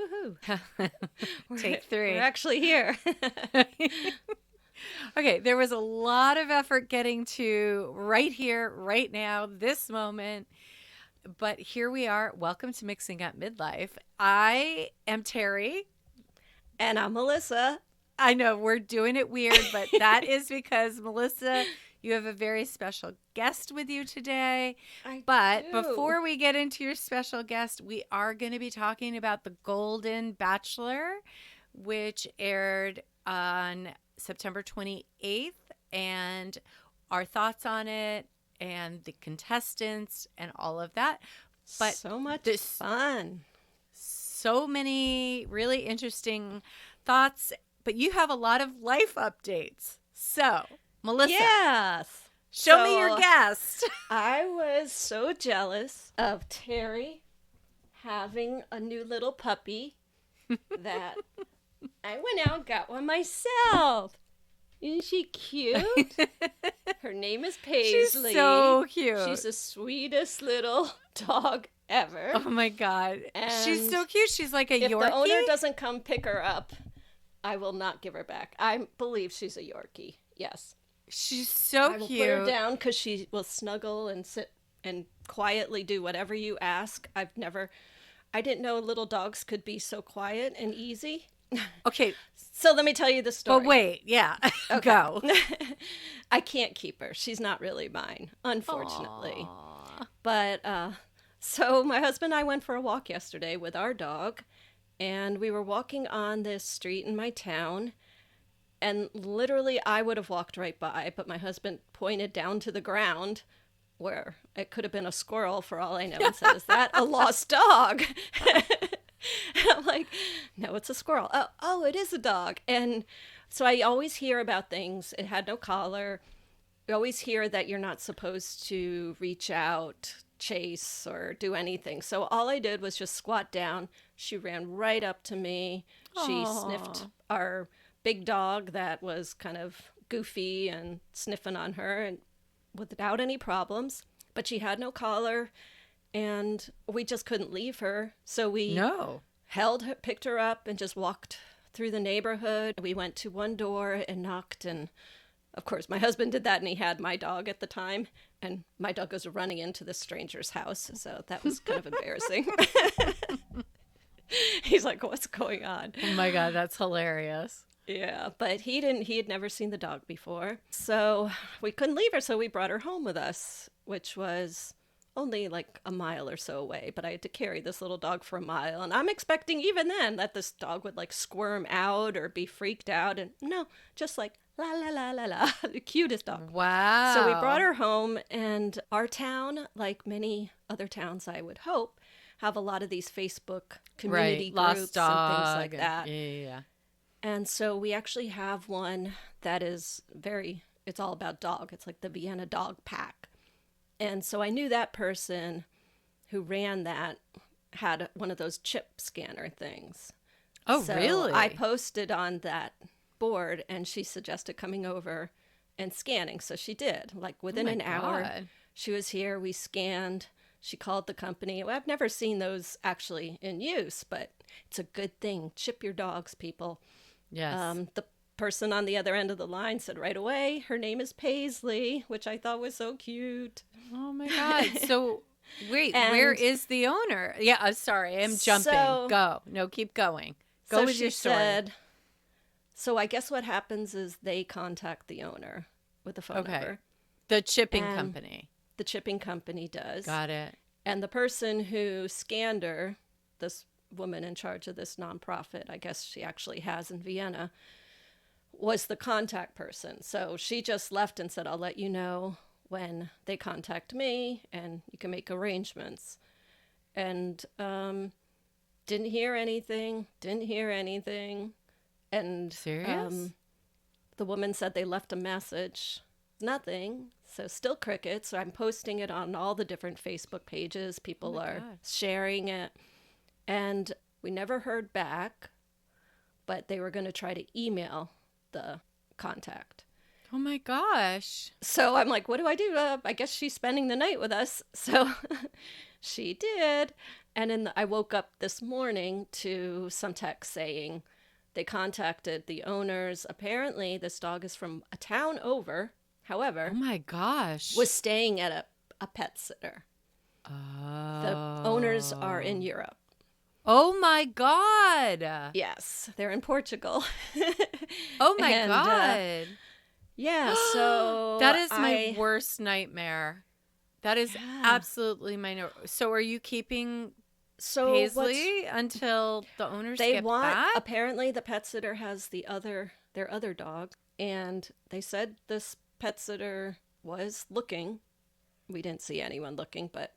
Woohoo. Take 3. We're actually here. Okay, there was a lot of effort getting to right here, right now, this moment. But here we are. Welcome to Mixing Up Midlife. I am Terry. And I'm Melissa. I know we're doing it weird, but that is because, Melissa, you have a very special guest with you today. But before we get into your special guest, we are going to be talking about the Golden Bachelor, which aired on September 28th, and our thoughts on it and the contestants and all of that. But so much fun. So many really interesting thoughts, but you have a lot of life updates. So, Melissa. Yes. Show me your guest. I was so jealous of Terry having a new little puppy that I went out and got one myself. Isn't she cute? Her name is Paisley. She's so cute. She's the sweetest little dog ever. Oh my God. And she's so cute. She's like a Yorkie. If the owner doesn't come pick her up, I will not give her back. I believe she's a Yorkie. Yes. She's so cute. I will put her down because she will snuggle and sit and quietly do whatever you ask. I didn't know little dogs could be so quiet and easy. Okay. So let me tell you the story. But wait, yeah. Okay. Go. I can't keep her. She's not really mine, unfortunately. Aww. But so my husband and I went for a walk yesterday with our dog, and we were walking on this street in my town, and literally I would have walked right by, but my husband pointed down to the ground where it could have been a squirrel for all I know and said, "Is that a lost dog?" And I'm like, "No, it's a squirrel." Oh, it is a dog. And so I always hear about things. It had no collar. You always hear that you're not supposed to reach out, chase, or do anything. So all I did was just squat down. She ran right up to me. She Aww. sniffed our big dog that was kind of goofy and sniffing on her, and without any problems. But she had no collar, and we just couldn't leave her. So we held her, picked her up, and just walked through the neighborhood. We went to one door and knocked, and of course my husband did that, and he had my dog at the time, and my dog was running into the stranger's house, so that was kind of embarrassing. He's like, "What's going on?" Oh my God, that's hilarious. Yeah, but he had never seen the dog before. So we couldn't leave her, so we brought her home with us, which was only like a mile or so away, but I had to carry this little dog for a mile, and I'm expecting even then that this dog would like squirm out or be freaked out, and no, just like la la la la la, the cutest dog. Wow. So we brought her home, and our town, like many other towns I would hope, have a lot of these Facebook community groups and things like that. Yeah. And so we actually have one that is it's all about dog. It's like the Vienna Dog Pack. And so I knew that person who ran that had one of those chip scanner things. Oh, so really? I posted on that board, and she suggested coming over and scanning. So she did. Like within an hour, she was here. We scanned. She called the company. Well, I've never seen those actually in use, but it's a good thing. Chip your dogs, people. Yes. The person on the other end of the line said right away, her name is Paisley, which I thought was so cute. Oh my God. So wait, where is the owner? Yeah, sorry, I'm jumping. Go. No, keep going. Go with your story. So I guess what happens is they contact the owner with the phone number. The chipping company. The chipping company does. Got it. And the person who scanned her, this woman in charge of this nonprofit, I guess she actually has in Vienna, was the contact person. So she just left and said, "I'll let you know when they contact me, and you can make arrangements." And didn't hear anything. And serious? The woman said they left a message. Nothing. So still crickets. So I'm posting it on all the different Facebook pages. People are sharing it. And we never heard back, but they were going to try to email the contact. Oh my gosh. So I'm like, what do I do? I guess she's spending the night with us. So she did. And I woke up this morning to some text saying they contacted the owners. Apparently, this dog is from a town over. Oh However, my gosh. was staying at a pet sitter. The owners are in Oh. Europe. Oh my God. Yes, they're in Portugal. Oh my And, God. yeah, so That is my worst nightmare. That is Yeah. absolutely my So are you keeping So Paisley until the owners get back? apparently the pet sitter has their other dog, and they said this pet sitter was looking. We didn't see anyone looking, but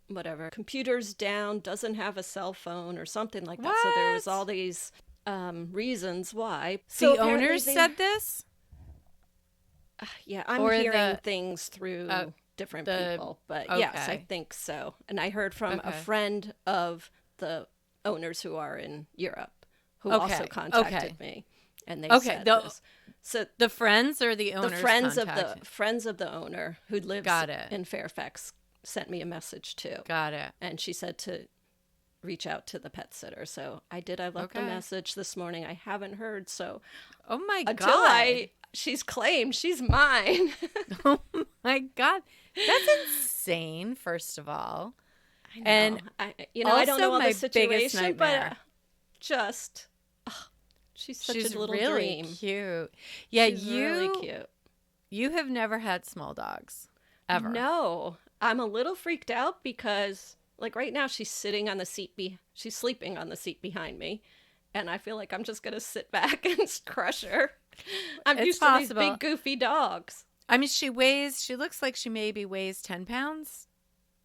whatever. Computer's down, doesn't have a cell phone or something like that. So there was What? all these reasons why. The So apparently owners said this? yeah, I'm Or hearing things through different the- people, but yes, I okay. think so. And I heard from a Okay. friend of the owners who are in Europe who Okay, also contacted okay. me, and they Okay, said the- this. So The friends or the owners? the friends contacted? of the owner who lives Got it. in Fairfax sent me a message too, Got it. and she said to reach out to the pet sitter. So I did. I left a Okay. message this morning. I haven't heard. So Oh my until God. she's claimed she's mine. Oh my God. That's insane, first of all. I know. And I don't know also all my the biggest situation, but nightmare. just she's such She's a little really dream. cute. Yeah, She's really cute. you have never had small dogs ever. No, I'm a little freaked out because, like, right now she's sitting on the she's sleeping on the seat behind me, and I feel like I'm just gonna sit back and crush her. I'm It's used to possible. these big goofy dogs, I mean, she looks like she maybe weighs 10 pounds.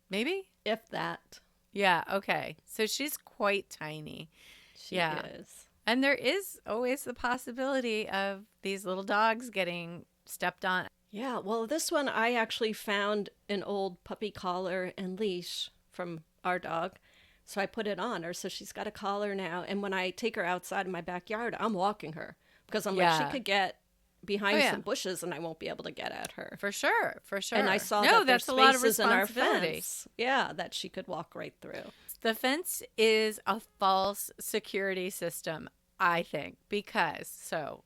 Maybe? if that. Yeah, okay. So she's quite tiny. She Yeah. is. And there is always the possibility of these little dogs getting stepped on. Yeah, well, this one I actually found an old puppy collar and leash from our dog. So I put it on her. So she's got a collar now. And when I take her outside in my backyard, I'm walking her because I'm like, Yeah. she could get behind Oh, yeah. some bushes and I won't be able to get at her. For sure, for sure. And I saw no, that that's there's a lot of spaces in our responsibility. fence. Yeah, that she could walk right through. The fence is a false security system, I think, because so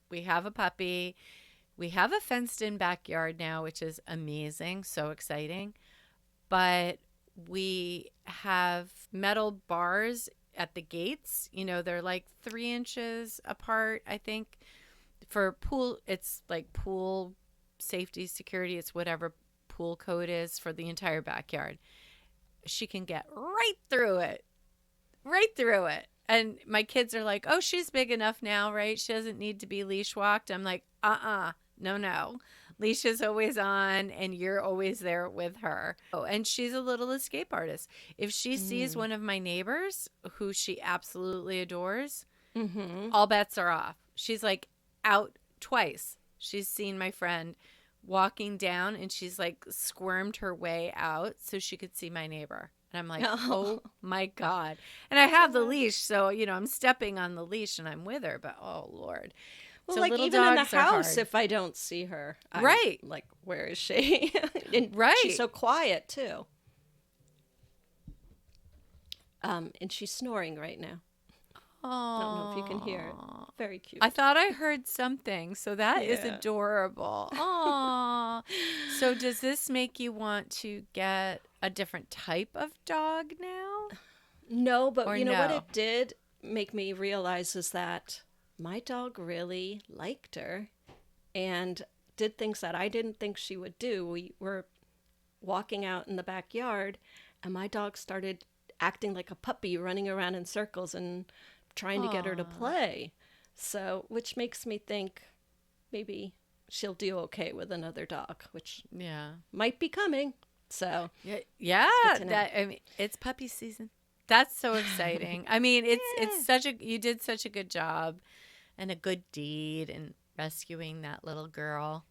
we have a puppy. We have a fenced in backyard now, which is amazing, so exciting. But we have metal bars at the gates. You know, they're like 3 inches apart, I think. For pool, it's like pool safety, security. It's whatever pool code is for the entire backyard. She can get right through it. And my kids are like, oh, she's big enough now, right? She doesn't need to be leash walked. I'm like, no. Leash is always on and you're always there with her. Oh, and she's a little escape artist. If she sees one of my neighbors who she absolutely adores, all bets are off. She's like out twice. She's seen my friend walking down and she's like squirmed her way out so she could see my neighbor. And I'm like, oh my God. And I have the leash. So, I'm stepping on the leash and I'm with her. But, oh, Lord. Well, So like little even in the dogs are house, hard. if I don't see her, I'm Right. like, where is she? And Right. she's so quiet too. And she's snoring right now. I don't know if you can hear it. Very cute. I thought I heard something. So that is Yeah. adorable. Aww. So does this make you want to get a different type of dog now? No, but Or you know what no? it did make me realize is that my dog really liked her and did things that I didn't think she would do. We were walking out in the backyard and my dog started acting like a puppy, running around in circles and trying to get her to play. So, which makes me think maybe she'll do okay with another dog, which Yeah. might be coming. So, Yeah, good to know. I mean, it's puppy season. That's so exciting. I mean, it's you did such a good job and a good deed in rescuing that little girl.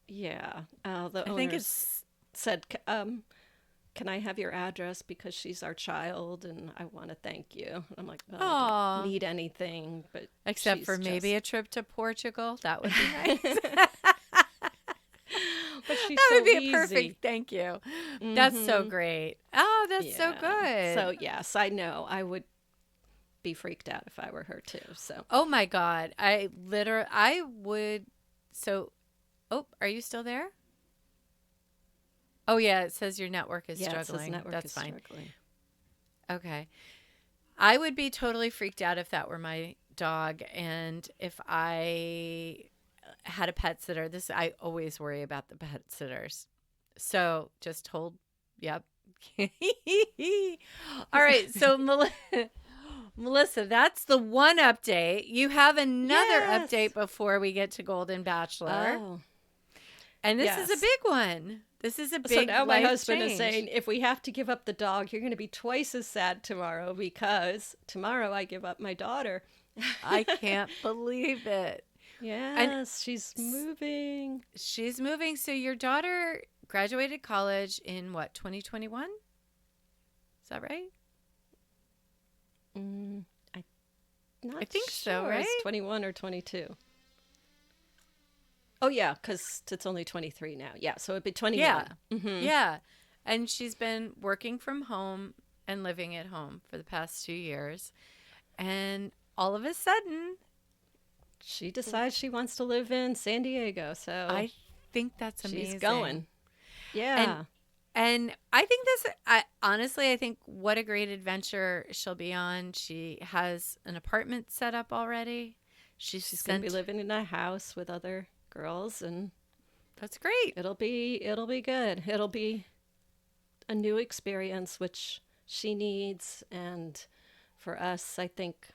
yeah. The I think owners said, can I have your address because she's our child and I want to thank you. I'm like, well, I Aw. don't need anything, but except she's for maybe just- a trip to Portugal. That would be nice. but she's That so would be easy. a perfect thank you. That's so great. Oh, that's so good. So, yes, I know. I would be freaked out if I were her too. So, Oh my God. I would. So, oh, are you still there? Oh, yeah. It says your network is yeah, it says struggling. network That's is fine. struggling. Okay. I would be totally freaked out if that were my dog. And if I had a pet sitter, I always worry about the pet sitters. So just hold, yep. All right. So, Melissa, that's the one update. You have another Yes. update before we get to Golden Bachelor. Oh, And this is a yes. big one. This is a big So now my life husband is change. saying, if we have to give up the dog, you're going to be twice as sad tomorrow because tomorrow I give up my daughter. I can't believe it. Yes, And she's moving. she's moving. So your daughter graduated college in what, 2021? Is that right? I'm not I think so, sure. right? It's 21 or 22. Oh, yeah, because it's only 23 now. Yeah, so it'd be 21. Yeah. Mm-hmm. Yeah. And she's been working from home and living at home for the past 2 years. And all of a sudden, She decides she wants to live in San Diego, so I think that's amazing. she's going. Yeah. And I think honestly, I think what a great adventure she'll be on. She has an apartment set up already. She's going to be living in a house with other girls, and That's great. it'll be good. It'll be a new experience, which she needs, and for us, I think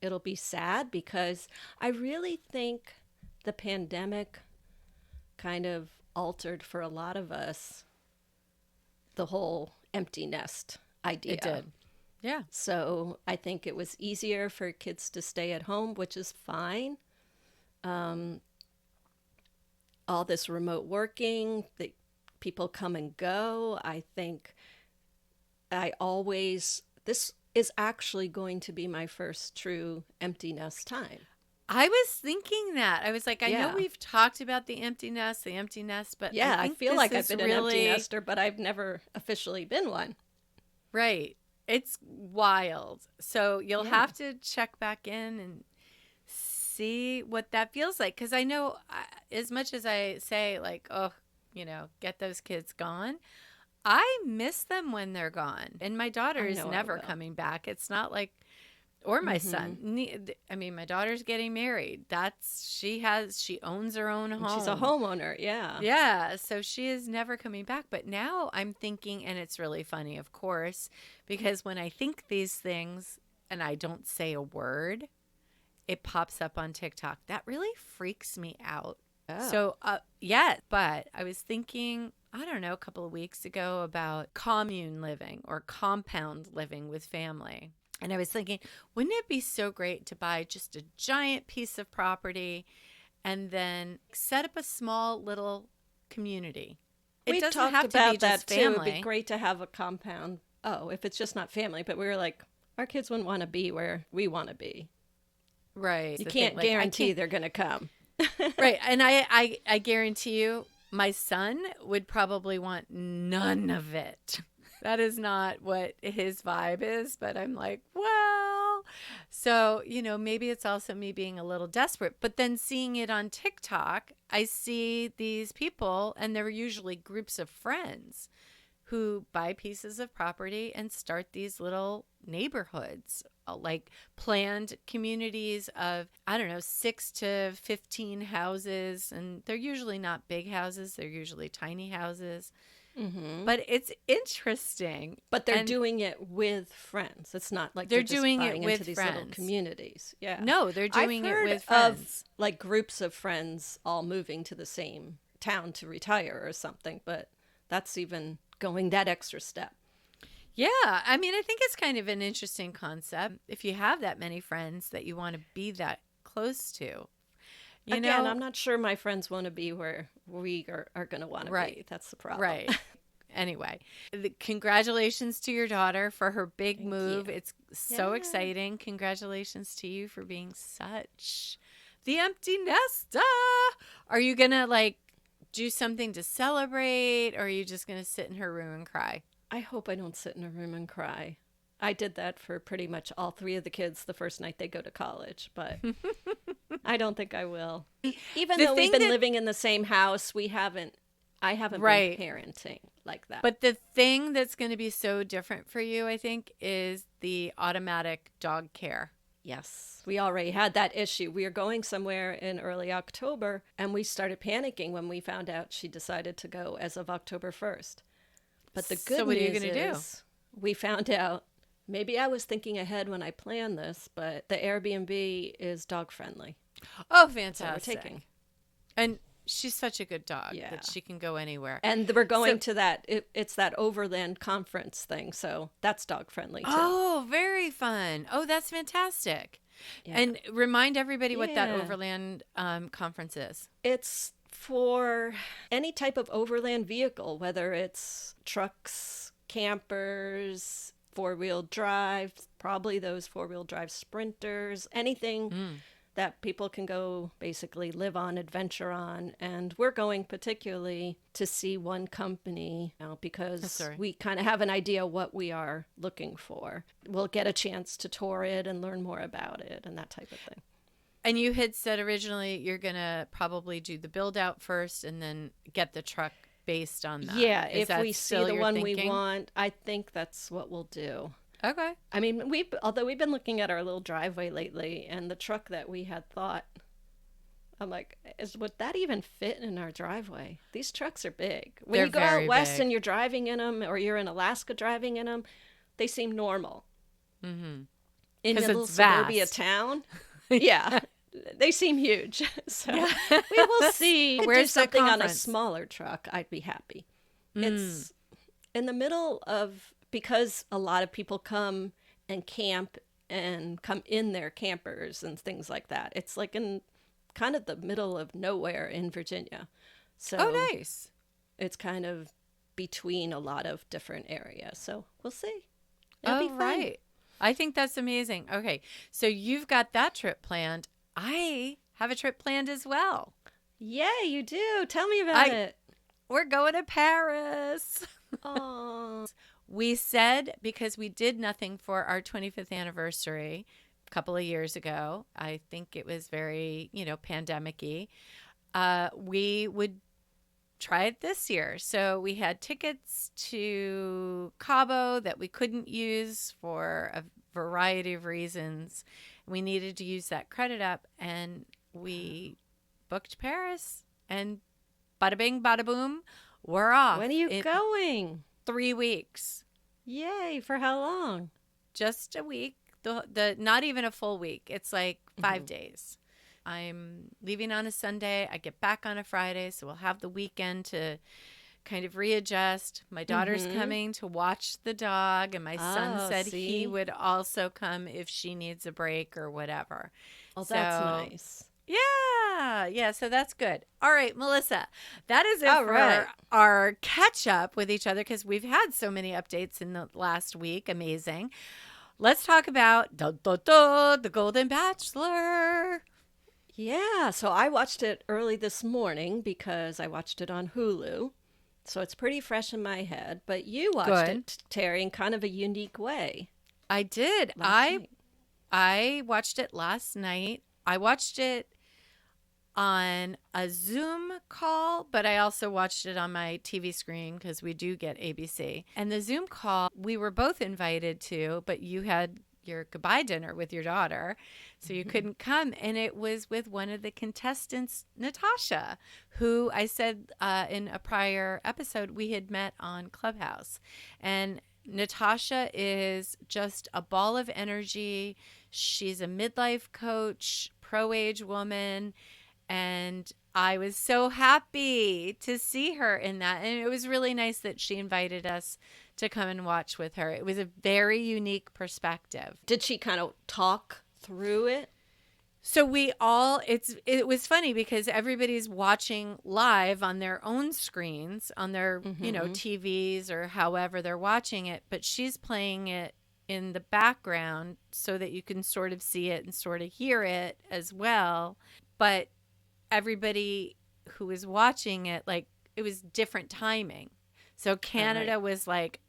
it'll be sad because I really think the pandemic kind of altered for a lot of us the whole empty nest idea. It did. Yeah. So I think it was easier for kids to stay at home, which is fine. All this remote working, the people come and go. I think this is actually going to be my first true empty nest time. I was thinking that. I was like, I know Yeah. we've talked about the empty nest, but Yeah, I think feel this like I've is been an empty nester, but I've never officially been one. Right. It's wild. So you'll Yeah. have to check back in and see what that feels like. Because I know as much as I say, like, oh, get those kids gone, I miss them when they're gone. And my daughter is know I never will. coming back. It's not like, or my son. I mean, my daughter's getting married. She owns her own home. She's a homeowner, yeah. Yeah, so she is never coming back. But now I'm thinking, and it's really funny, of course, because when I think these things and I don't say a word, it pops up on TikTok. That really freaks me out. Oh. So, yeah, but I was thinking, I don't know, a couple of weeks ago about commune living or compound living with family. And I was thinking, wouldn't it be so great to buy just a giant piece of property and then set up a small little community? We It doesn't talked have to about be that just too. family. It'd be great to have a compound. Oh, if it's just not family, but we were like, our kids wouldn't want to be where we want to be. Right. You The can't thing, like, guarantee they're going to come. Right. And I guarantee you, my son would probably want none of it. That is not what his vibe is, but I'm like, well, so, maybe it's also me being a little desperate, but then seeing it on TikTok, I see these people, and they're usually groups of friends who buy pieces of property and start these little neighborhoods, like planned communities of, I don't know, 6 to 15 houses. And they're usually not big houses. They're usually tiny houses. Mm-hmm. But it's interesting. But they're doing it with friends. It's not like They're just doing it buying with into these little friends. communities. Yeah. No, they're doing I've it heard with friends. of like groups of friends all moving to the same town to retire or something, but that's even going that extra step. Yeah, I mean, I think it's kind of an interesting concept if you have that many friends that you want to be that close to. Again, I'm not sure my friends want to be where we are going to want to Right. be. That's the problem. Right. Anyway, congratulations to your daughter for her big Thank move. you. It's so Yeah. exciting. Congratulations to you for being such the empty nester. Are you going to do something to celebrate, or are you just going to sit in her room and cry? I hope I don't sit in a room and cry. I did that for pretty much all three of the kids the first night they go to college, but I don't think I will. Even The though we've thing been that living in the same house, I haven't been right. parenting like that. But the thing that's going to be so different for you, I think, is the automatic dog care. Yes, we already had that issue. We were going somewhere in early October, and we started panicking when we found out she decided to go as of October 1st. But the So good what are you news going to do? is we found out, maybe I was thinking ahead when I planned this, but the Airbnb is dog friendly. Oh, So we're fantastic. taking. And she's such a good dog Yeah. that she can go anywhere. And we're going So, to it's that Overland conference thing. So that's dog friendly too. oh, very fun. Oh, that's fantastic. Yeah. And remind everybody what that Yeah. Overland conference is. It's for any type of overland vehicle, whether it's trucks, campers, four-wheel drive, probably those four-wheel drive sprinters, anything that people can go basically live on, adventure on. And we're going particularly to see one company now because we kind of have an idea what we are looking for. We'll get a chance to tour it and learn more about it and that type of thing. And you had said originally you're going to probably do the build out first and then get the truck based on that. Yeah, Is if that we see still the your one we thinking? want, I think that's what we'll do. Okay. I mean, although we've been looking at our little driveway lately, and the truck that we had thought, I'm like, would that even fit in our driveway? These trucks are big. When They're you go out very west big. and you're driving in them, or you're in Alaska driving in them, they seem normal. Mm-hmm. In 'Cause middle it's suburbia vast. town, yeah, they seem huge. So Yeah. we will see. Where's do the something on a conference? smaller truck, I'd be happy. Mm. It's in the middle of, because a lot of people come and camp and come in their campers and things like that. It's like in kind of the middle of nowhere in Virginia. So Oh, nice. it's kind of between a lot of different areas. So we'll see. It'll be fun. Right. I think that's amazing. Okay. So you've got that trip planned. I have a trip planned as well. Yeah, you do. Tell me about it. We're going to Paris. Oh. We said, because we did nothing for our 25th anniversary a couple of years ago, I think it was very, pandemic-y, we would try it this year. So we had tickets to Cabo that we couldn't use for a variety of reasons. We needed to use that credit up, and we booked Paris, and bada bing, bada boom, we're off. When are you going? 3 weeks. Yay. For how long? Just a week. The not even a full week. It's like 5 days. I'm leaving on a Sunday. I get back on a Friday, so we'll have the weekend to kind of readjust. My daughter's coming to watch the dog, and my son said he would also come if she needs a break or whatever. Oh, that's nice. Yeah, so that's good. All right, Melissa, that is it All for right. our catch up with each other because we've had so many updates in the last week. Amazing. Let's talk about the Golden Bachelor. Yeah, so I watched it early this morning because I watched it on Hulu. So it's pretty fresh in my head. But you watched it, Terry, in kind of a unique way. I did. I watched it last night. I watched it on a Zoom call, but I also watched it on my TV screen because we do get ABC. And the Zoom call, we were both invited to, but you had your goodbye dinner with your daughter, so you couldn't come. And it was with one of the contestants, Natasha, who I said in a prior episode we had met on Clubhouse. And Natasha is just a ball of energy. She's a midlife coach, pro-age woman, and I was so happy to see her in that. And it was really nice that she invited us to come and watch with her. It was a very unique perspective. Did she kind of talk through it? So it was funny because everybody's watching live on their own screens, on their, TVs or however they're watching it, but she's playing it in the background so that you can sort of see it and sort of hear it as well. But everybody who was watching it, like, it was different timing. So Canada was like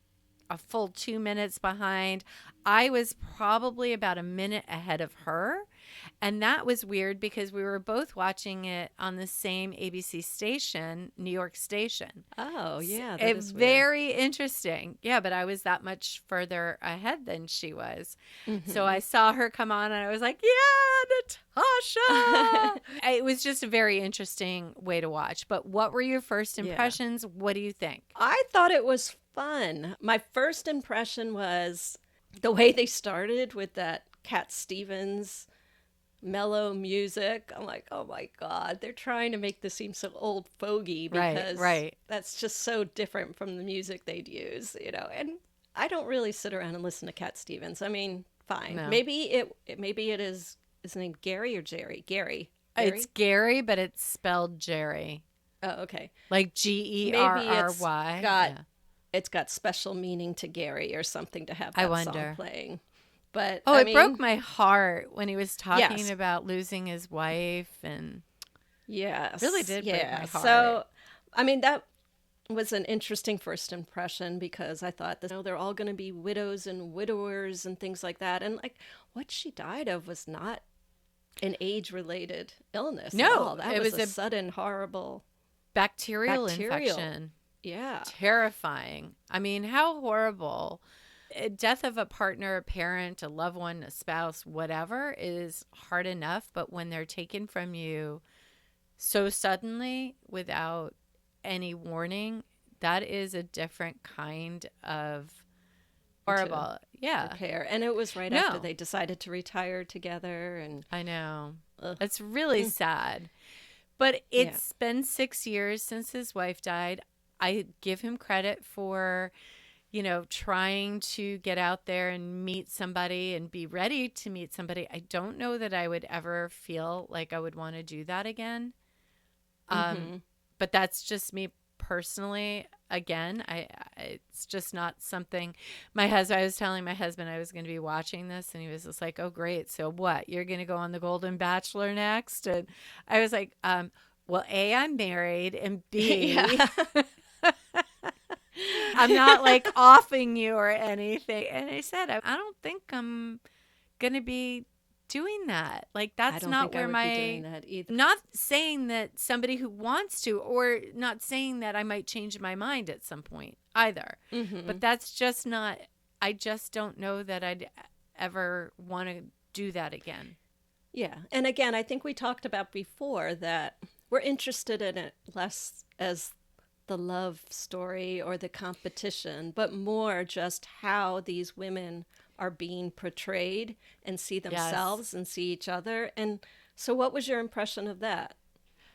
a full 2 minutes behind. I was probably about a minute ahead of her. And that was weird because we were both watching it on the same ABC station, New York station. Oh, yeah, that It is weird. very interesting. Yeah, but I was that much further ahead than she was. So Mm-hmm. I saw her come on and I was like, yeah, Natasha. It was just a very interesting way to watch. But what were your first Yeah. impressions? What do you think? I thought it was fun. My first impression was the way they started with that Cat Stevens mellow music. I'm like, oh my God, they're trying to make this seem so old fogey Right, because right. that's just so different from the music they'd use, you know. And I don't really sit around and listen to Cat Stevens. I mean, fine. No. Maybe it is named Gary or Jerry? Gary. It's Gary? Gary, but it's spelled Jerry. Oh, okay. Like Maybe Gerry. Yeah. it's got special meaning to Gary or something to have I that song wonder. playing. But Oh, I it broke mean, my heart when he was talking yes. about losing his wife, and really Yes. did break Yeah. my heart. So, I mean, that was an interesting first impression because I thought that, they're all going to be widows and widowers and things like that. And like what she died of was not an age-related illness at No, all. That it was was a a sudden, horrible bacterial bacterial. infection. Yeah. Terrifying. I mean, how horrible. Death of a partner, a parent, a loved one, a spouse, whatever is hard enough. But when they're taken from you so suddenly without any warning, that is a different kind of To horrible. Yeah. prepare. And it was right after No, they decided to retire together and I know. ugh. It's really Mm, sad. But yeah. it's been 6 years since his wife died. I give him credit for, trying to get out there and meet somebody and be ready to meet somebody. I don't know that I would ever feel like I would want to do that again. Um, Mhm. but that's just me personally. Again, it's just not something. I was telling my husband I was going to be watching this, and he was just like, "Oh, great! So what? You're going to go on the Golden Bachelor next?" And I was like, "Well, A, I'm married, and B, Yeah. I'm not like offing you or anything." And I said, I don't think I'm going to be doing that. Like, I that's don't not think I where would be doing that either. not saying that somebody who wants to, or not saying that I might change my mind at some point either. But Mhm. that's just not, I just don't know that I'd ever want to do that again. Yeah. And again, I think we talked about before that we're interested in it less as the love story or the competition, but more just how these women are being portrayed and see Yes. themselves and see each other. And so, what was your impression of that?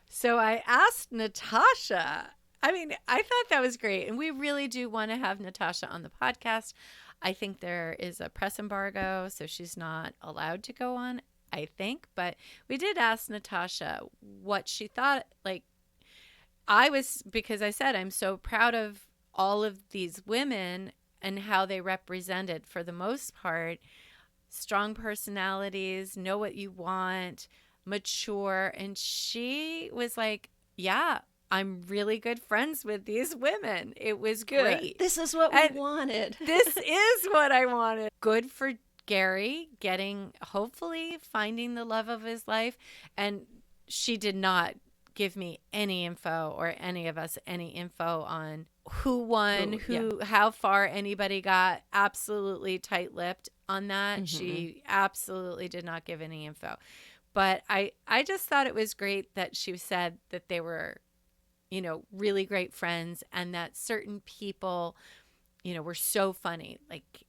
So I asked Natasha. I mean, I thought that was great. And we really do want to have Natasha on the podcast. I think there is a press embargo, so she's not allowed to go on, I think. But we did ask Natasha what she thought. Like, because I said I'm so proud of all of these women and how they represented, for the most part, strong personalities, know what you want, mature. And she was like, yeah, I'm really good friends with these women. It was Good. great. This is what we And wanted. this is what I wanted. Good for Gary hopefully finding the love of his life. And she did not give me any info, or any of us any info, on who won, Ooh, yeah. how far anybody got. Absolutely tight-lipped on that. Hmm. She absolutely did not give any info. But I just thought it was great that she said that they were, really great friends, and that certain people, were so funny. Like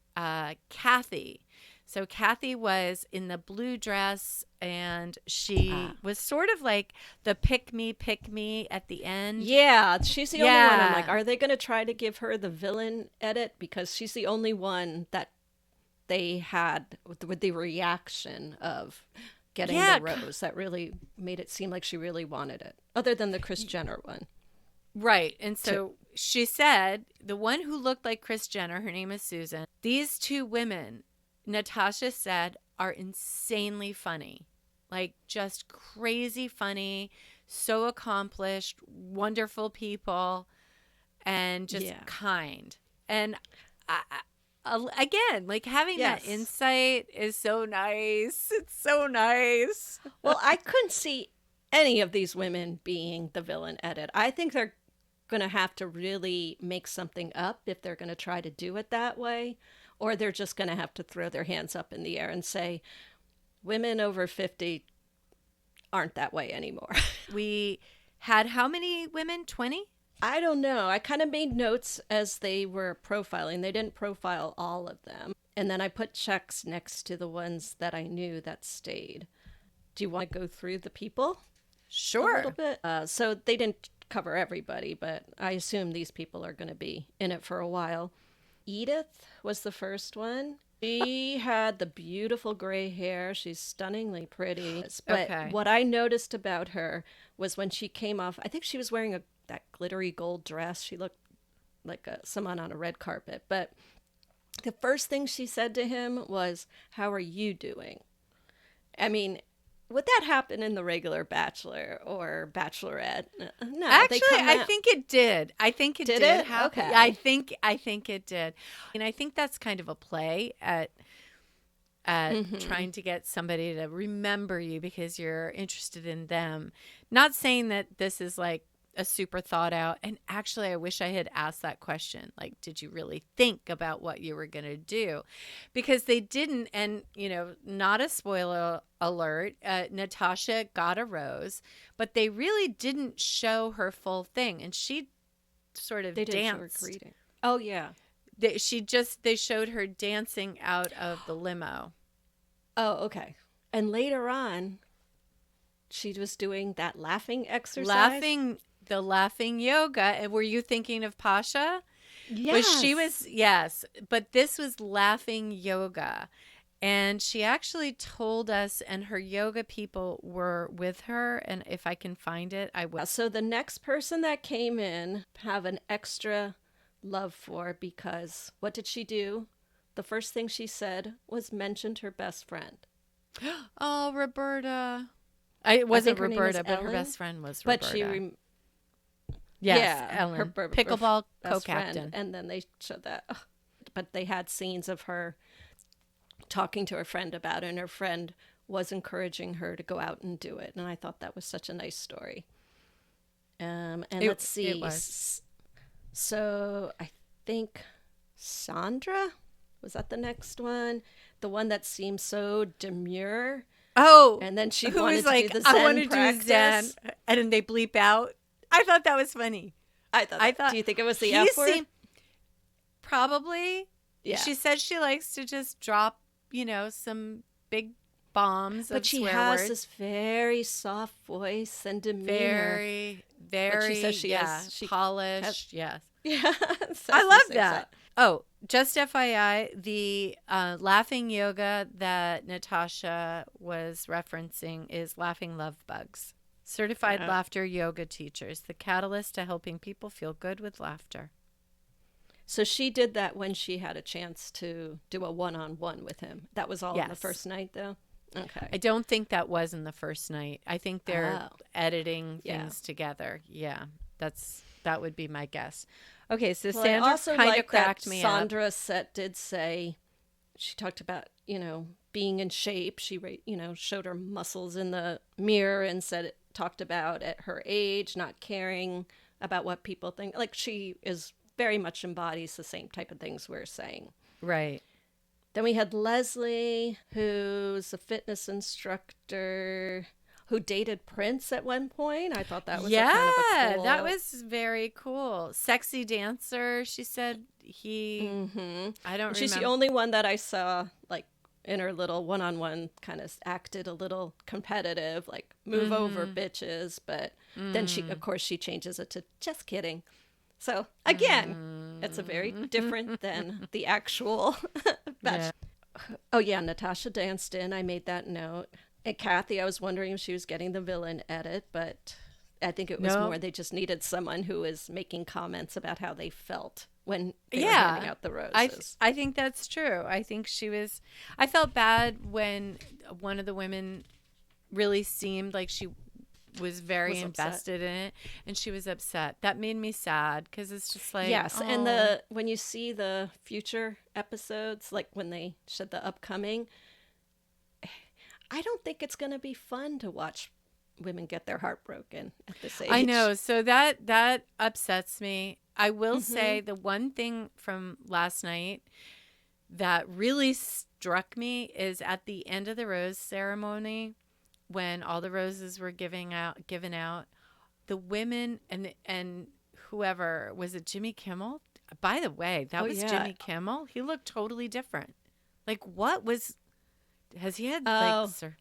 Kathy. So Kathy was in the blue dress, and she Ah. was sort of like the pick me at the end. Yeah, she's the only one. I'm like, Yeah. are they going to try to give her the villain edit? Because she's the only one that they had with the reaction of getting the Yeah. rose that really made it seem like she really wanted it, other than the Kris Jenner one. Right. And Too. so she said the one who looked like Kris Jenner, her name is Susan, these two women, Natasha said, are insanely funny. Like, just crazy funny, so accomplished, wonderful people, and just Yeah. kind. And again, like having that insight is so nice. It's so nice. Well, I couldn't see any of these women being the villain edit. I think they're going to have to really make something up if they're going to try to do it that way, or they're just going to have to throw their hands up in the air and say, women over 50 aren't that way anymore. We had how many women? 20? I don't know. I kind of made notes as they were profiling. They didn't profile all of them. And then I put checks next to the ones that I knew that stayed. Do you want to go through the people? Sure. A little bit. So they didn't cover everybody, but I assume these people are going to be in it for a while. Edith was the first one. She had the beautiful gray hair. She's stunningly pretty. But what I noticed about her was when she came off, I think she was wearing that glittery gold dress. She looked like someone on a red carpet. But the first thing she said to him was, "How are you doing?" I mean, would that happen in the regular Bachelor or Bachelorette? No. Actually, I think it did. I think it did happen. Okay. I think it did. And I think that's kind of a play at trying to get somebody to remember you because you're interested in them. Not saying that this is like a super thought out. And actually, I wish I had asked that question. Like, did you really think about what you were going to do? Because they didn't. And, not a spoiler alert, Natasha got a rose, but they really didn't show her full thing. And she sort of danced. Didn't show her greeting. Oh, yeah. They showed her dancing out of the limo. Oh, okay. And later on, she was doing that laughing exercise. The laughing yoga. And were you thinking of Pasha? Yes. Yes. But this was laughing yoga. And she actually told us, and her yoga people were with her. And if I can find it, I will. So the next person that came in, have an extra love for, because what did she do? The first thing she said was mentioned her best friend. Oh, Roberta. It wasn't Roberta, but her best friend was Roberta. But she yes, Ellen, her pickleball co-captain. Friend. And then they showed that. But they had scenes of her talking to her friend about it, and her friend was encouraging her to go out and do it. And I thought that was such a nice story. Let's see. It was. So I think Sandra, was that the next one? The one that seemed so demure. Oh, and then she wanted was like, to do the Zen I want to do Zen, and then they bleep out. I thought that was funny. I thought. Do you think it was the F word? Probably. Yeah. She said she likes to just drop, some big bombs. But she has this very soft voice and demeanor. Very, very. But she says she is. She polished. Yes. Yeah. I love that. Oh, just FYI, the laughing yoga that Natasha was referencing is Laughing Love Bugs. Certified laughter yoga teachers, the catalyst to helping people feel good with laughter. So she did that when she had a chance to do a one-on-one with him. That was all on the first night, though? Okay. I don't think that was in the first night. I think they're editing things together. Yeah, that would be my guess. Okay, so Sandra kind of cracked me up. Sandra did say, she talked about, being in shape. She, showed her muscles in the mirror and talked about at her age, not caring about what people think. Like, she is very much embodies the same type of things we're saying. Right. Then we had Leslie, who's a fitness instructor who dated Prince at one point. I thought that was kind of a cool... that was very cool. Sexy dancer, she said. I don't remember. She's the only one that I saw, like, in her little one-on-one kind of acted a little competitive, like, move over, bitches. But then of course, she changes it to just kidding. So, again, it's a very different than the actual Bachelor. Yeah. Oh, yeah, Natasha danced in. I made that note. And Kathy, I was wondering if she was getting the villain edit, but I think it was more they just needed someone who was making comments about how they felt when they were handing out the roses. I think that's true. I think she was... I felt bad when one of the women really seemed like she was very Was upset. invested in it, and she was upset. That made me sad because it's just like, Yes, and oh. when you see the future episodes, like when they said the upcoming, I don't think it's going to be fun to watch women get their heart broken at this age. I know. So that upsets me. I will say Mm-hmm. the one thing from last night that really struck me is at the end of the rose ceremony when all the roses were given out, the women and whoever was it, Jimmy Kimmel? By the way, that Oh was yeah. Jimmy Kimmel. He looked totally different. Like what was has he had like Oh, sir?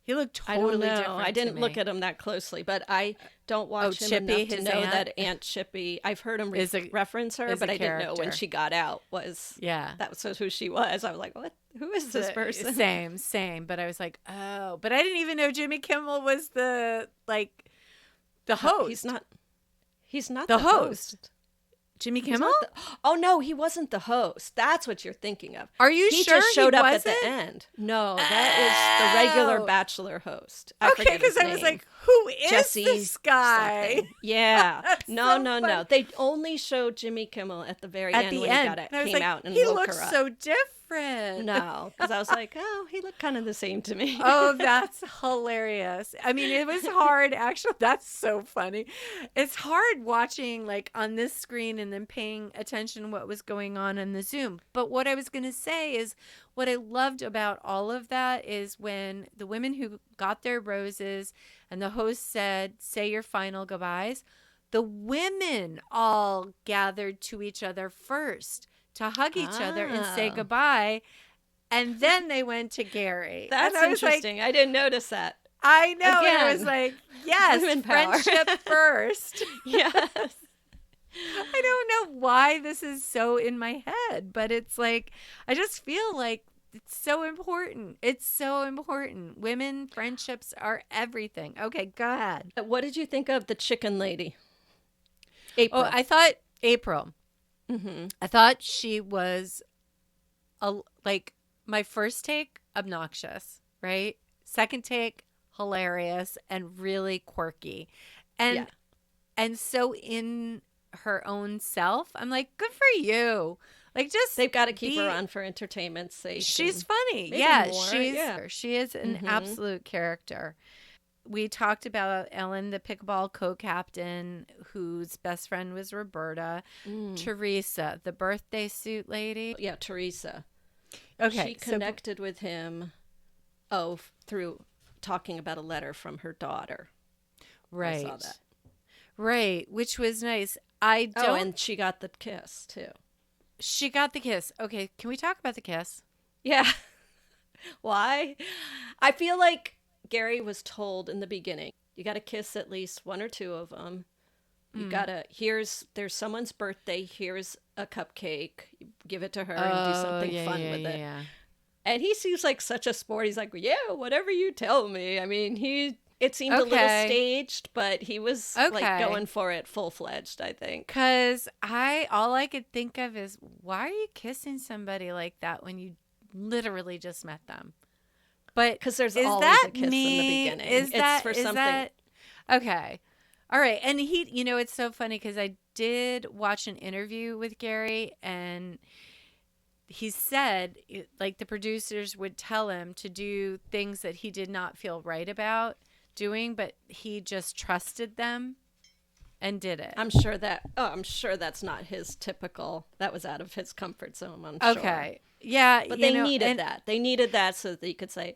He looked I don't totally know. I different to didn't look me. at him that closely, but I don't Oh, watch him Chippy, enough to his know aunt, that Aunt Chippy. I've heard him is a reference her, is a but I didn't know when character. she got out was Yeah. that was who she was. I was like, what? Who is this person? Same. But I was like, oh, but I didn't even know Jimmy Kimmel was the host. He's not. He's not The the host. host. Jimmy He's Kimmel? not the, oh no, he wasn't the host. That's what you're thinking of. Are you he sure just showed he up wasn't? at the end. No, that is the regular Oh. Bachelor host. I Okay, forget his because I was name. like, who is Jesse this guy? something. Yeah. That's No, so no, funny. no. They only showed Jimmy Kimmel at the very At end the when end. he got it, And I was came like, out and he woke looks her up. so different. No, because I was like, oh, he looked kind of the same to me. Oh, that's hilarious. I mean, it was hard, actually. That's so funny. It's hard watching like on this screen and then paying attention to what was going on in the Zoom. But what I was going to say is what I loved about all of that is when the women who got their roses and the host said, say your final goodbyes, the women all gathered to each other first to hug each other and say Oh. goodbye. And then they went to Gary. That's and I was interesting. I didn't notice that. Like, I know. And I was Again, like, yes, women power. friendship first. Yes. I don't know why this is so in my head, but it's like, I just feel like it's so important. It's so important. Women friendships are everything. Okay, go ahead. What did you think of the chicken lady? April. Oh, I thought April. Mm-hmm. I thought she was like my first take, obnoxious, right? Second take, hilarious and really quirky. And and so in her own self, I'm like, good for you. Like just They've got to keep her on for entertainment's sake. She's funny. Maybe Yeah, more, she is an absolute character. We talked about Ellen, the pickleball co-captain, whose best friend was Roberta. Teresa, the birthday suit lady. Yeah, Teresa. Okay. She connected with him, through talking about a letter from her daughter. Right. I saw that. Right, which was nice. I don't. Oh, and she got the kiss, too. She got the kiss. Okay, can we talk about the kiss? Yeah. Why? I feel like Gary was told in the beginning, you got to kiss at least one or two of them. You got to, there's someone's birthday, here's a cupcake, give it to her and do something fun with it. Yeah. And he seems like such a sport. He's like, yeah, whatever you tell me. I mean, it seemed a little staged, but he was like going for it full-fledged, I think. Because all I could think of is, why are you kissing somebody like that when you literally just met them? But because there's always a kiss in the beginning. It's for something. Okay. All right. And it's so funny because I did watch an interview with Gary and he said like the producers would tell him to do things that he did not feel right about doing, but he just trusted them and did it. I'm sure that's not his typical. That was out of his comfort zone. I'm sure. Okay. Yeah, but they needed that. They needed that so that they could say,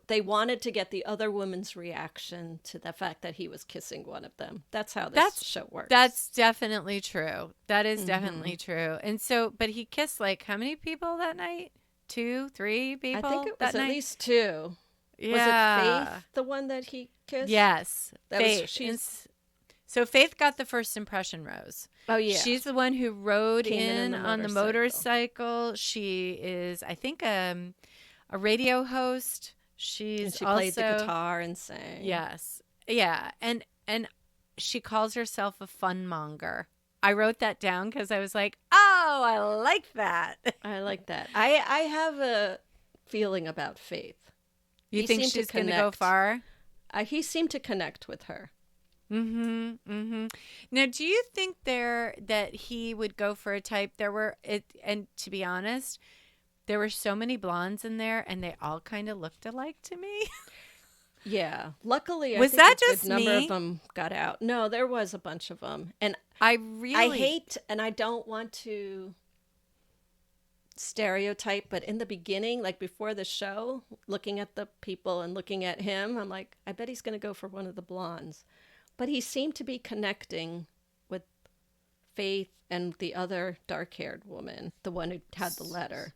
they wanted to get the other woman's reaction to the fact that he was kissing one of them. That's how this show works. That's definitely true. That is definitely true. And so, but he kissed like how many people that night? 2, 3 people. I think it was at least 2. Yeah. Was it Faith, the one that he kissed? Yes, Faith. So Faith got the first impression rose. Oh, yeah. She's the one who rode in on the motorcycle. She is, I think, a radio host. She played the guitar and sang. Yes. Yeah. And she calls herself a fun monger. I wrote that down because I was like, oh, I like that. I like that. I have a feeling about Faith. You think she's going to go far? he seemed to connect with her. Mm-hmm. Mm-hmm. Now, do you think that he would go for a type? And to be honest, there were so many blondes in there, and they all kind of looked alike to me. Yeah. Luckily, I Was think that a good just number of me? them got out. No, there was a bunch of them. And I I really, hate, and I don't want to stereotype, but in the beginning, like before the show, looking at the people and looking at him, I'm like, I bet he's going to go for one of the blondes. But he seemed to be connecting with Faith and the other dark-haired woman, the one who had the letter.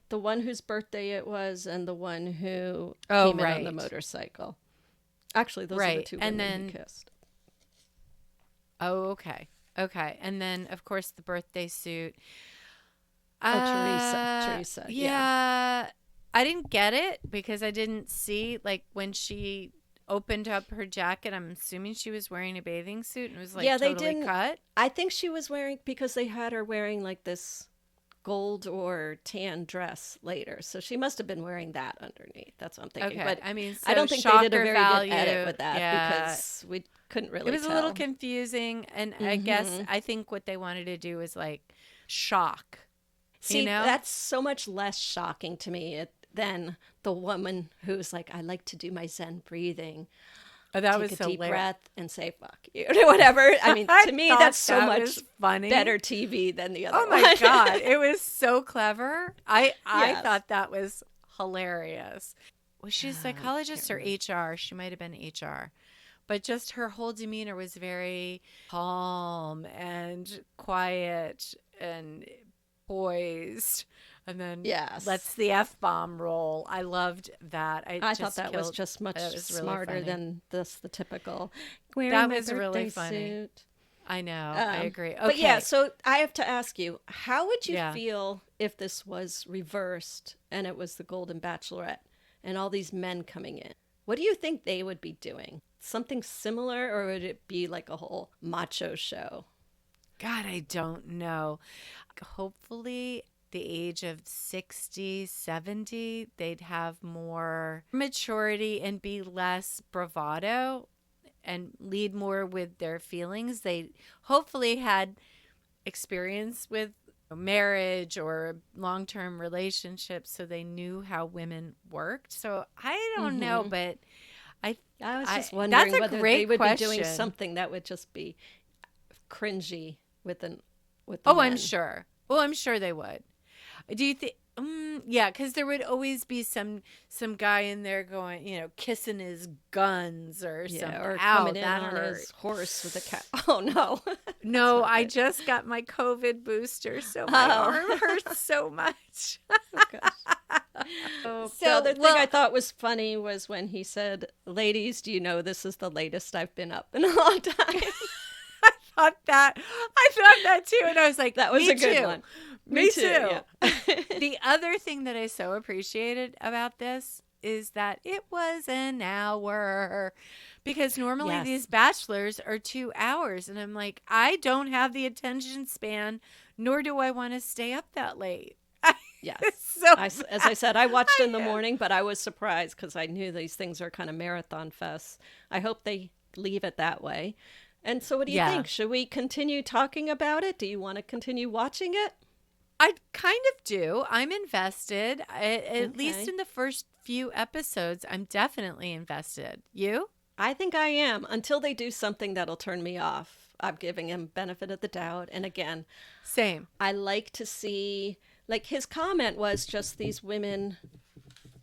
The one whose birthday it was, and the one who came in on the motorcycle. Actually, those are the two women he kissed. Oh, okay. Okay. And then, of course, the birthday suit. Teresa. Yeah. I didn't get it because I didn't see, like, when she opened up her jacket, I'm assuming she was wearing a bathing suit and was, like, totally cut. I think she was wearing, because they had her wearing, like, this gold or tan dress later. So she must have been wearing that underneath. That's what I'm thinking. Okay. But I mean, so I don't think they did a very value, good edit with that yeah. because we couldn't really tell. It was tell. a little confusing. And I think what they wanted to do was like shock. See, that's so much less shocking to me than the woman who's like, I like to do my Zen breathing. Oh, that take was a hilarious. deep breath and say "fuck you" or whatever. I mean, to me, that's so much funny. better TV than the other. Oh my god, it was so clever. I thought that was hilarious. Was she a psychologist or HR? She might have been HR, but just her whole demeanor was very calm and quiet and poised. And then lets the F-bomb roll. I loved that. I thought that was just much smarter than the typical wearing that my was really birthday funny. suit. I know. I agree. Okay. But yeah, so I have to ask you, how would you Yeah. feel if this was reversed and it was the Golden Bachelorette and all these men coming in? What do you think they would be doing? Something similar, or would it be like a whole macho show? God, I don't know. Hopefully the age of 60, 70, they'd have more maturity and be less bravado and lead more with their feelings. They hopefully had experience with marriage or long-term relationships, so they knew how women worked. So I don't know, but I was just wondering whether they would be doing question. something that would just be cringy with the Oh, men. I'm sure. Well, I'm sure they would. Do you think? Yeah, because there would always be some guy in there going, kissing his guns or something. Or coming in on his horse with a cat. Oh no, no! I just got my COVID booster, so my arm hurts so much. Oh, gosh. The other thing I thought was funny was when he said, "Ladies, do you know this is the latest I've been up in a long time?" I thought that too, and I was like, that was a good one. Me too. Yeah. The other thing that I so appreciated about this is that it was an hour, because normally these bachelors are 2 hours, and I'm like, I don't have the attention span, nor do I want to stay up that late. Yes. So as I said, I watched in the morning, but I was surprised because I knew these things are kind of marathon fests. I hope they leave it that way. And so what do you think? Should we continue talking about it? Do you want to continue watching it? I kind of do. I'm invested. At least in the first few episodes, I'm definitely invested. You? I think I am, until they do something that'll turn me off. I'm giving him benefit of the doubt. And again, same. I like to see, like his comment was just these women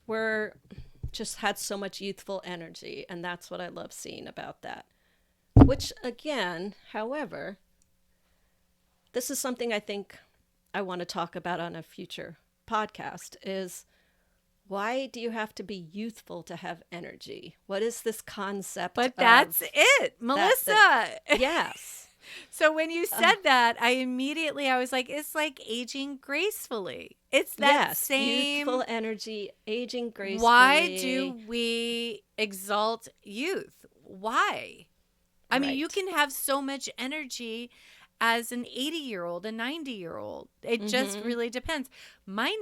had so much youthful energy. And that's what I love seeing about that. Which again, however, this is something I think I want to talk about on a future podcast is, why do you have to be youthful to have energy? What is this concept? But that's it, Melissa. Yes. So when you said that, I was like, it's like aging gracefully. It's that same youthful energy, aging gracefully. Why do we exalt youth? Why? I mean, you can have so much energy as an 80-year-old, a 90-year-old. It just really depends. I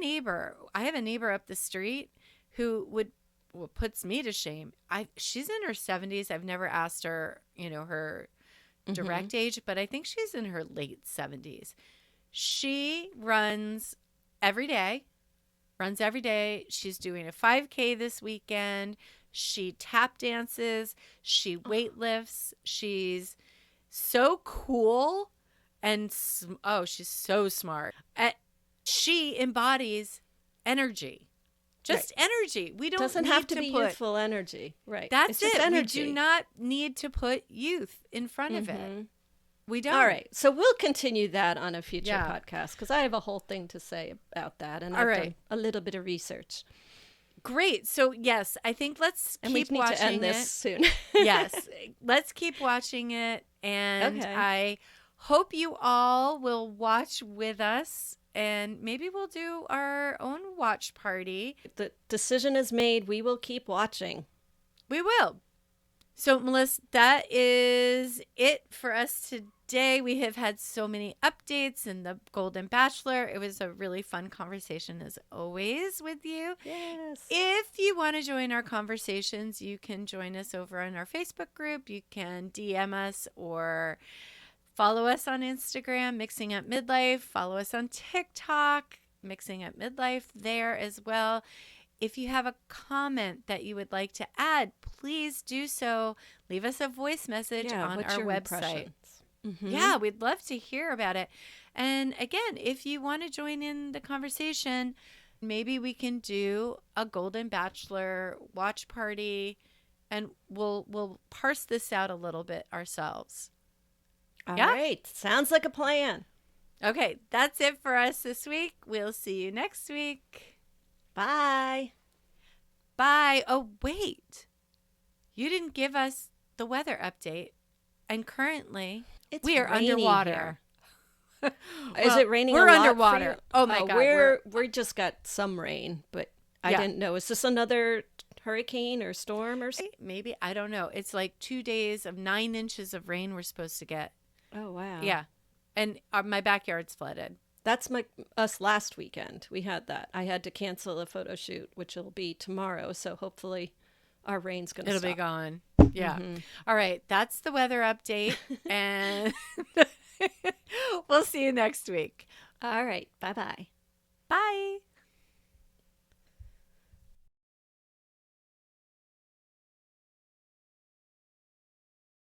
have a neighbor up the street who would what puts me to shame, she's in her 70s. I've never asked her, her direct age, but I think she's in her late 70s. She runs every day. She's doing a 5K this weekend. She tap dances. She weightlifts. She's so cool. And, she's so smart. She embodies energy. Just energy. We don't doesn't need have to be youthful energy. Right. That's it's it. Energy. We do not need to put youth in front of it. We don't. All right. So we'll continue that on a future podcast because I have a whole thing to say about that. And I've done a little bit of research. Great. So, yes, I think let's keep watching to end this soon. Yes. Let's keep watching it. And I hope you all will watch with us. And maybe we'll do our own watch party. The decision is made. We will keep watching. We will. So, Melissa, that is it for us today. We have had so many updates in the Golden Bachelor. It was a really fun conversation, as always, with you. Yes. If you want to join our conversations, you can join us over on our Facebook group. You can DM us or follow us on Instagram, Mixing Up Midlife. Follow us on TikTok, Mixing Up Midlife there as well. If you have a comment that you would like to add, please do so. Leave us a voice message on our website. Yeah, we'd love to hear about it. And again, if you want to join in the conversation, maybe we can do a Golden Bachelor watch party, and we'll parse this out a little bit ourselves. All right. Sounds like a plan. Okay, that's it for us this week. We'll see you next week. Bye. Bye. Oh, wait. You didn't give us the weather update. And currently, we are underwater. Is it raining? We're a lot underwater. For you? Oh my God. We just got some rain, but I didn't know. Is this another hurricane or storm or something? Maybe. I don't know. It's like 2 days of 9 inches of rain we're supposed to get. Oh, wow. Yeah. And my backyard's flooded. That's us last weekend. We had that. I had to cancel a photo shoot, which will be tomorrow. So hopefully our rain's going to stop. It'll be gone. Yeah. All right. That's the weather update. And we'll see you next week. All right. Bye-bye. Bye.